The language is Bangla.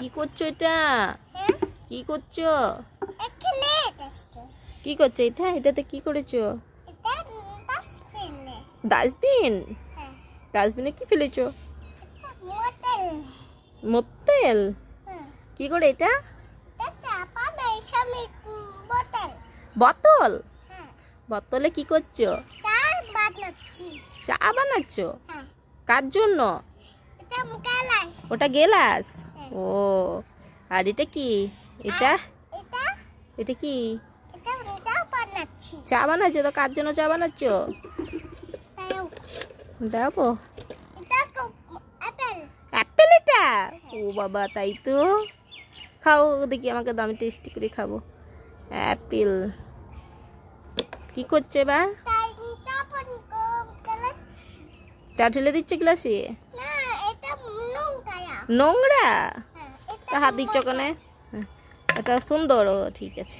কি করছো এটা? হ্যাঁ কি করছো? এখানে আসছে কি করছো এটা? এটাতে কি করেছো? এটা ডাস্টবিন ডাস্টবিন? হ্যাঁ ডাস্টবিনে কি ফেলেছো? এটা মোটেল মোতেল? হ্যাঁ কি করে এটা? এটা চাপা নেই সামনে বোতল বোতল? হ্যাঁ বোতলে কি করছো? চার বানাচ্ছি চা বানাচ্ছো? হ্যাঁ কার জন্য? এটা মুকালাই ওটা গেলাস? হ্যাঁ। ও, আর এটা কি? এটা এটা এটা কি? এটা চা বানাচ্ছি চা বানাচ্ছো? তো কার জন্য চা বানাচ্ছো? তাও দেবো। এটা অ্যাপেল অ্যাপেল এটা? ও বাবা, তাই তো। খাও দেখি, আমাকে দাম টেস্টি করে খাবো। অ্যাপেল। কি করছে এবার? তাই চা পান গ্লাস চা ঢেলে দিচ্ছে গ্লাসে? না এটা নোংরা নোংরা? হ্যাঁ তা হাত দিচ্ছ কেন? এটা সুন্দর। ও ঠিক আছে।